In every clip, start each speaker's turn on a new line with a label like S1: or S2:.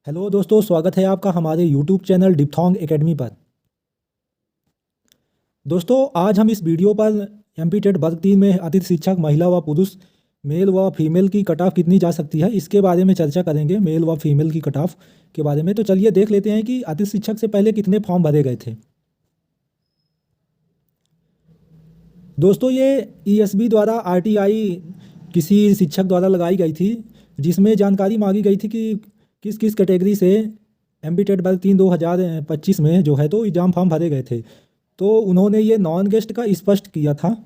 S1: Hello दोस्तों, स्वागत है आपका हमारे यूट्यूब चैनल डिप्थोंग एकेडमी पर। दोस्तों, आज हम इस वीडियो पर एमपी टेट वर्ग 3 में अतिथि शिक्षक महिला व पुरुष मेल व फीमेल की कट ऑफ कितनी जा सकती है, इसके बारे में चर्चा करेंगे। मेल व फीमेल की कट ऑफ के बारे में तो चलिए देख लेते हैं कि अतिथि शिक्षक से पहले कितने फॉर्म भरे गए थे। दोस्तों, ये ईएसबी द्वारा आरटीआई किसी शिक्षक द्वारा लगाई गई थी, जिसमें जानकारी मांगी गई थी कि किस किस कैटेगरी से एमपी टेट वर्ग 3 2025 में जो है तो एग्जाम फॉर्म भरे गए थे। तो उन्होंने ये नॉन गेस्ट का स्पष्ट किया था,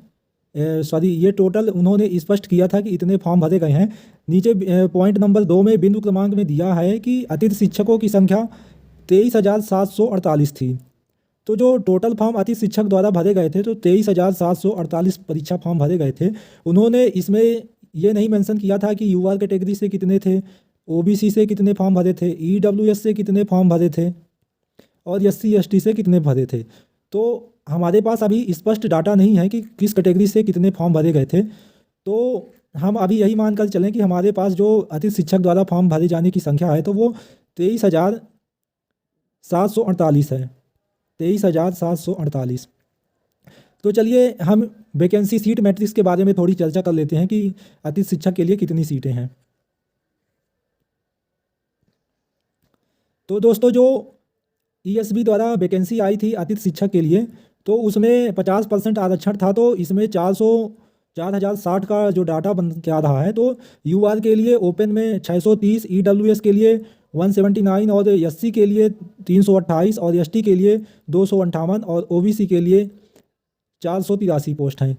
S1: सॉरी ये टोटल उन्होंने स्पष्ट किया था कि इतने फॉर्म भरे गए हैं। नीचे पॉइंट नंबर 2 में बिंदु क्रमांक में दिया है कि अतिथि शिक्षकों की संख्या 23,748 थी। तो जो टोटल फॉर्म अतिथि शिक्षक द्वारा भरे गए थे तो 23,748 परीक्षा फॉर्म भरे गए थे। उन्होंने इसमें ये नहीं मेंशन किया था कि यूआर कैटेगरी से कितने थे, ओबीसी से कितने फॉर्म भरे थे, ईडब्ल्यूएस से कितने फॉर्म भरे थे और एससी एसटी से कितने भरे थे। तो हमारे पास अभी स्पष्ट डाटा नहीं है कि किस कैटेगरी से कितने फॉर्म भरे गए थे। तो हम अभी यही मानकर चलें कि हमारे पास जो अतिथि शिक्षक द्वारा फॉर्म भरे जाने की संख्या है तो वो 23,748 है। 23,748। तो चलिए हम वैकेंसी सीट मैट्रिक्स के बारे में थोड़ी चर्चा कर लेते हैं कि अतिथि शिक्षक के लिए कितनी सीटें हैं। तो दोस्तों, जो ईएसबी द्वारा वैकेंसी आई थी अतिथि शिक्षक के लिए तो उसमें 50% आरक्षण था। तो इसमें 4,060 का जो डाटा बन के आ रहा है तो यूआर के लिए ओपन में 630, ईडब्ल्यूएस के लिए 179 और एससी के लिए 328 और एसटी के लिए 258 और ओबीसी के लिए 483 पोस्ट हैं।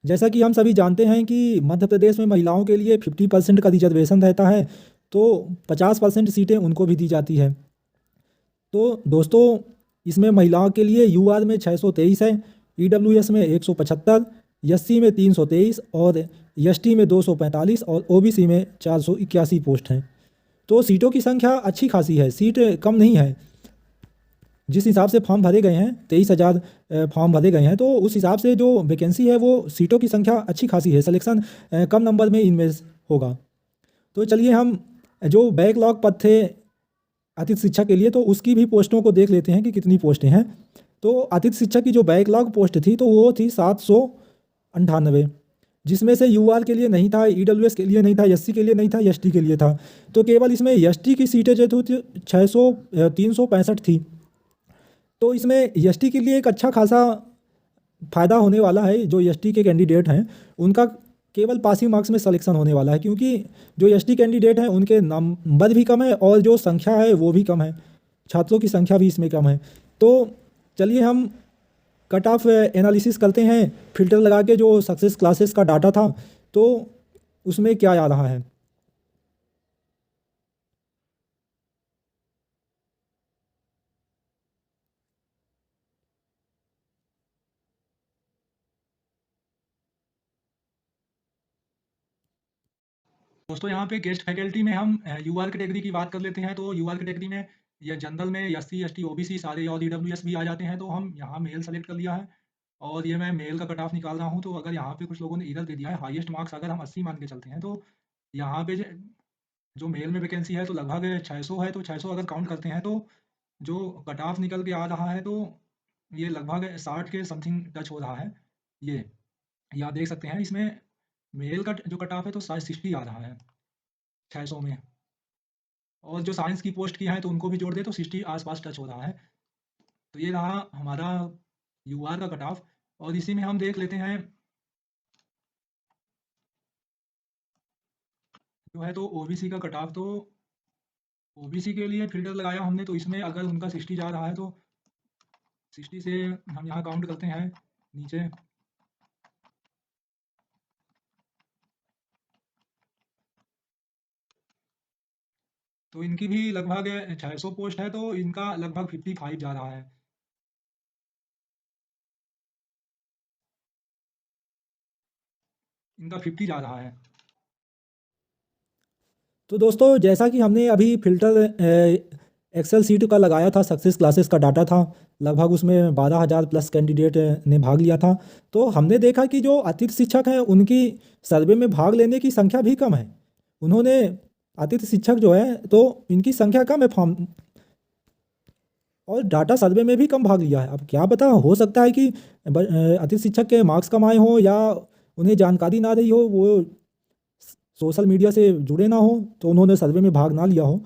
S1: जैसा कि हम सभी जानते हैं कि मध्य प्रदेश में महिलाओं के लिए 50% का रिजर्वेशन रहता है, तो 50% सीटें उनको भी दी जाती है। तो दोस्तों, इसमें महिलाओं के लिए यूआर में 623 है, ईडब्ल्यूएस में 175, एससी में 323 और एसटी में 245 और ओबीसी में 481 पोस्ट हैं। तो सीटों की संख्या अच्छी खासी है, सीट कम नहीं है। जिस हिसाब से फॉर्म भरे गए हैं 23,000 फॉर्म भरे गए हैं तो उस हिसाब से जो वैकेंसी है वो सीटों की संख्या अच्छी खासी है। सिलेक्शन कम नंबर में इनमें होगा। तो चलिए हम जो बैकलॉग पद थे अतिथि शिक्षक के लिए तो उसकी भी पोस्टों को देख लेते हैं कि कितनी पोस्टें हैं। तो अतिथि शिक्षक की जो बैकलॉग पोस्ट थी तो वो थी 798, जिसमें से यूआर के लिए नहीं था, ईडब्ल्यूएस के लिए नहीं था, एससी के लिए नहीं था, एसटी के लिए था। तो केवल इसमें एसटी की सीटें जो थी 365 थी। तो इसमें एसटी के लिए एक अच्छा खासा फ़ायदा होने वाला है। जो एसटी के कैंडिडेट हैं उनका केवल पासिंग मार्क्स में सिलेक्शन होने वाला है, क्योंकि जो एसटी कैंडिडेट हैं उनके नंबर भी कम है और जो संख्या है वो भी कम है, छात्रों की संख्या भी इसमें कम है। तो चलिए हम कट ऑफ एनालिसिस करते हैं फिल्टर लगा के। जो सक्सेस क्लासेस का डाटा था तो उसमें क्या आ रहा है।
S2: दोस्तों, यहाँ पे गेस्ट फैकल्टी में हम यूआर कैटेगरी की बात कर लेते हैं। तो यूआर कैटेगरी में या जनरल में एससी एसटी ओबीसी सारे और ईडब्ल्यूएस भी आ जाते हैं। तो हम यहाँ मेल सेलेक्ट कर लिया है और ये मैं मेल का कट ऑफ निकाल रहा हूँ। तो अगर यहाँ पे कुछ लोगों ने इधर दे दिया है हाईएस्ट मार्क्स अगर हम 80 मान के चलते हैं तो यहाँ पे जो मेल में वैकेंसी है तो लगभग 600 है। तो 600 अगर काउंट करते हैं तो जो कट ऑफ निकल के आ रहा है तो ये लगभग 60 के समथिंग टच हो रहा है। ये आप देख सकते हैं। इसमें मेल का जो कट ऑफ है तो 60 आ रहा है 600 में, और जो साइंस की पोस्ट की है तो उनको भी जोड़ दे तो 60 आसपास टच हो रहा है। तो ये रहा हमारा यूआर का कट ऑफ। और इसी में हम देख लेते हैं जो है तो ओबीसी का कट ऑफ। तो ओबीसी के लिए फिल्टर लगाया हमने, तो इसमें अगर उनका 60 जा रहा है तो 60 से हम यहाँ काउंट करते हैं नीचे। तो इनकी भी लगभग 600 पोस्ट है तो इनका लगभग 55 जा रहा है। इनका 50 जा रहा है।
S1: तो दोस्तों, जैसा कि हमने अभी फिल्टर एक्सेल सीट का लगाया था, सक्सेस क्लासेस का डाटा था, लगभग उसमें 12,000 प्लस कैंडिडेट ने भाग लिया था। तो हमने देखा कि जो अतिथि शिक्षक हैं उनकी सर्वे में भाग लेने की संख्या भी कम है। उन्होंने अतिथि शिक्षक जो है तो इनकी संख्या कम है फॉर्म, और डाटा सर्वे में भी कम भाग लिया है। अब क्या पता, हो सकता है कि अतिथि शिक्षक के मार्क्स कम आए हो या उन्हें जानकारी ना रही हो, वो सोशल मीडिया से जुड़े ना हो तो उन्होंने सर्वे में भाग ना लिया हो।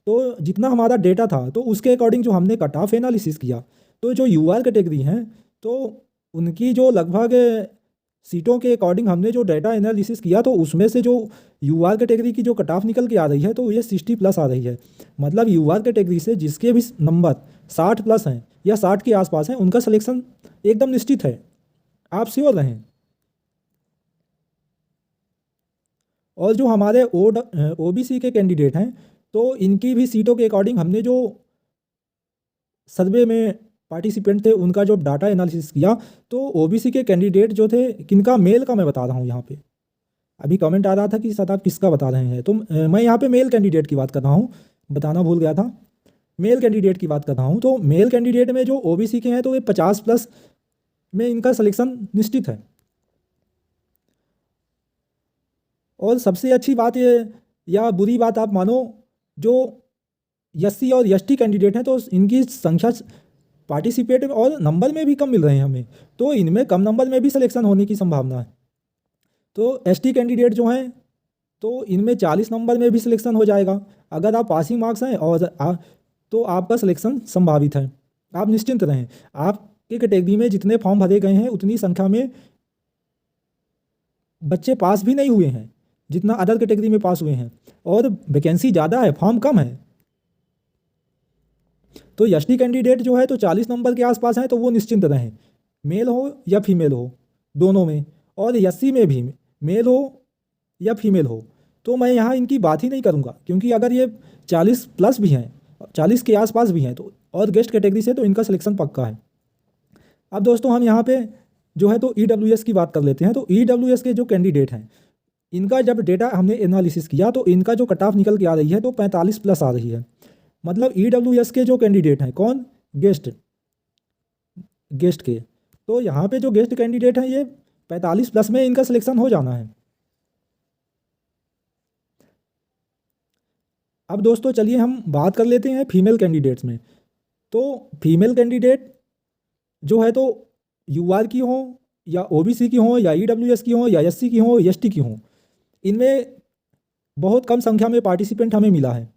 S1: तो जितना हमारा डेटा था तो उसके अकॉर्डिंग जो हमने कट ऑफ एनालिसिस किया, तो जो यूआर कैटेगरी हैं तो उनकी जो लगभग सीटों के अकॉर्डिंग हमने जो डेटा एनालिसिस किया, तो उसमें से जो यूआर कैटेगरी की जो कट ऑफ निकल के आ रही है तो ये 60+ आ रही है। मतलब यूआर कैटेगरी से जिसके भी नंबर 60+ हैं या 60 के आसपास हैं, उनका सिलेक्शन एकदम निश्चित है, आप श्योर रहें। और जो हमारे ओबीसी के कैंडिडेट हैं तो इनकी भी सीटों के अकॉर्डिंग हमने जो सर्वे में पार्टिसिपेंट थे उनका जो डाटा एनालिसिस किया, तो ओबीसी के कैंडिडेट जो थे, किनका मेल का मैं बता रहा हूँ यहाँ पे। अभी कमेंट आ रहा था कि सर आप किसका बता रहे हैं, तो मैं यहाँ पे मेल कैंडिडेट की बात कर रहा हूँ, बताना भूल गया था। मेल कैंडिडेट की बात कर रहा हूँ, तो मेल कैंडिडेट में जो ओबीसी के हैं तो ये 50+ में इनका सिलेक्शन निश्चित है। और सबसे अच्छी बात ये या बुरी बात आप मानो, जो एससी और एसटी कैंडिडेट हैं तो इनकी संख्या पार्टिसिपेट और नंबर में भी कम मिल रहे हैं हमें, तो इनमें कम नंबर में भी सिलेक्शन होने की संभावना है। तो एसटी कैंडिडेट जो हैं तो इनमें 40 नंबर में भी सिलेक्शन हो जाएगा। अगर आप पासिंग मार्क्स हैं और तो आपका सिलेक्शन संभावित है, आप निश्चिंत रहें। आपके कैटेगरी में जितने फॉर्म भरे गए हैं उतनी संख्या में बच्चे पास भी नहीं हुए हैं जितना अदर कैटेगरी में पास हुए हैं, और वैकेंसी ज़्यादा है, फॉर्म कम है। तो एसटी कैंडिडेट जो है तो 40 नंबर के आसपास हैं, तो वो निश्चिंत रहें, मेल हो या फीमेल हो, दोनों में। और एससी में भी मेल हो या फीमेल हो, तो मैं यहाँ इनकी बात ही नहीं करूँगा, क्योंकि अगर ये 40+ भी हैं, 40 के आसपास भी हैं, तो और गेस्ट कैटेगरी से तो इनका सिलेक्शन पक्का है। अब दोस्तों हम यहाँ पे जो है तो ईडब्ल्यूएस की बात कर लेते हैं। तो ईडब्ल्यूएस के जो कैंडिडेट हैं, इनका जब डेटा हमने एनालिसिस किया तो इनका जो कट ऑफ निकल के आ रही है तो 45+ आ रही है। मतलब ईडब्ल्यूएस के जो कैंडिडेट हैं, कौन, गेस्ट के, तो यहाँ पे जो गेस्ट कैंडिडेट हैं ये 45+ में इनका सिलेक्शन हो जाना है। अब दोस्तों चलिए हम बात कर लेते हैं फीमेल कैंडिडेट्स में। तो फीमेल कैंडिडेट जो है तो यूआर की हो या ओबीसी की हो या ईडब्ल्यूएस की हो या एससी की हो, एसटी की हो, इनमें बहुत कम संख्या में पार्टिसिपेंट हमें मिला है,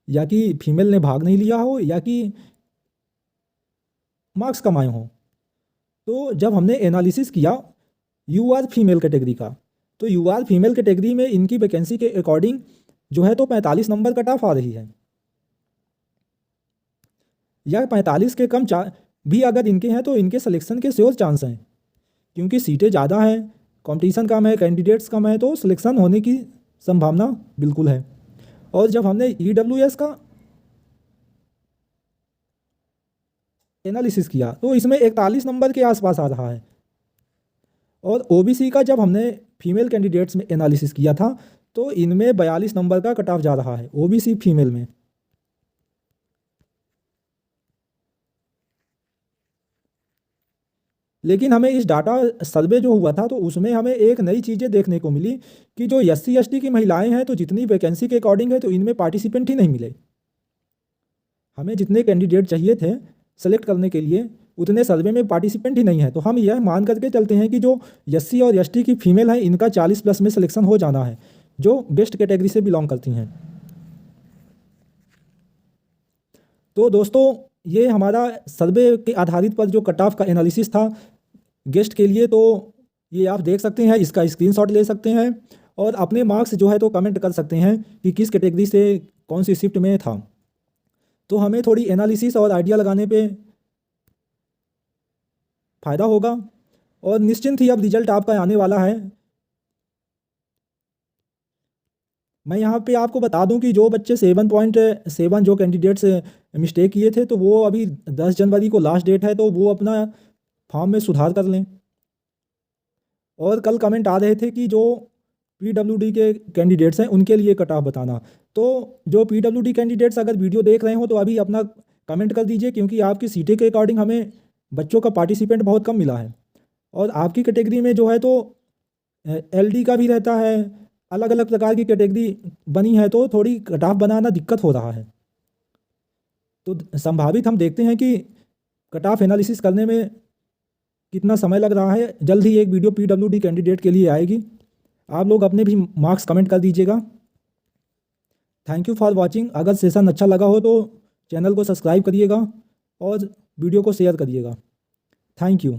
S1: या कि फीमेल ने भाग नहीं लिया हो या कि मार्क्स कम आए हों। तो जब हमने एनालिसिस किया यूआर फीमेल कैटेगरी का, तो यूआर फीमेल कैटेगरी में इनकी वैकेंसी के अकॉर्डिंग जो है तो 45 नंबर कट ऑफ आ रही है, या 45 के कम भी अगर इनके हैं तो इनके सिलेक्शन के श्योर चांस हैं, क्योंकि सीटें ज़्यादा हैं, कंपटीशन कम है, कैंडिडेट्स कम है, तो सिलेक्शन होने की संभावना बिल्कुल है। और जब हमने ईडब्ल्यूएस का एनालिसिस किया तो इसमें 41 नंबर के आसपास आ रहा है, और ओबीसी का जब हमने फीमेल कैंडिडेट्स में एनालिसिस किया था तो इनमें 42 नंबर का कट ऑफ जा रहा है ओबीसी फीमेल में। लेकिन हमें इस डाटा सर्वे जो हुआ था तो उसमें हमें एक नई चीज़ें देखने को मिली कि जो एससी एसटी की महिलाएं हैं तो जितनी वैकेंसी के अकॉर्डिंग है तो इनमें पार्टिसिपेंट ही नहीं मिले। हमें जितने कैंडिडेट चाहिए थे सेलेक्ट करने के लिए उतने सर्वे में पार्टिसिपेंट ही नहीं है। तो हम यह मान करके चलते हैं कि जो एससी और एसटी की फीमेल है इनका 40+ में सिलेक्शन हो जाना है, जो बेस्ट कैटेगरी से बिलोंग करती हैं। तो दोस्तों ये हमारा सर्वे के आधारित पर जो कट ऑफ का एनालिसिस था गेस्ट के लिए, तो ये आप देख सकते हैं, इसका स्क्रीनशॉट ले सकते हैं और अपने मार्क्स जो है तो कमेंट कर सकते हैं कि किस कैटेगरी से कौन सी शिफ्ट में था। तो हमें थोड़ी एनालिसिस और आइडिया लगाने पे फ़ायदा होगा, और निश्चिंत ही अब रिजल्ट आपका आने वाला है। मैं यहाँ पे आपको बता दूं कि जो बच्चे 7.7 जो कैंडिडेट्स मिस्टेक किए थे तो वो अभी 10 जनवरी को लास्ट डेट है, तो वो अपना फॉर्म में सुधार कर लें। और कल कमेंट आ रहे थे कि जो पीडब्ल्यूडी के कैंडिडेट्स हैं उनके लिए कट ऑफ बताना, तो जो पीडब्ल्यूडी कैंडिडेट्स अगर वीडियो देख रहे हो तो अभी अपना कमेंट कर दीजिए, क्योंकि आपकी सीटें के अकॉर्डिंग हमें बच्चों का पार्टिसिपेंट बहुत कम मिला है। और आपकी कैटेगरी में जो है तो एलडी का भी रहता है, अलग अलग प्रकार की कैटेगरी बनी है तो थोड़ी कट ऑफ बनाना दिक्कत हो रहा है। तो संभावित हम देखते हैं कि कट ऑफ एनालिसिस करने में कितना समय लग रहा है। जल्द ही एक वीडियो PWD कैंडिडेट के लिए आएगी। आप लोग अपने भी मार्क्स कमेंट कर दीजिएगा। Thank you for watching. अगर सेशन अच्छा लगा हो तो चैनल को सब्सक्राइब करिएगा और वीडियो को शेयर करिएगा। Thank you.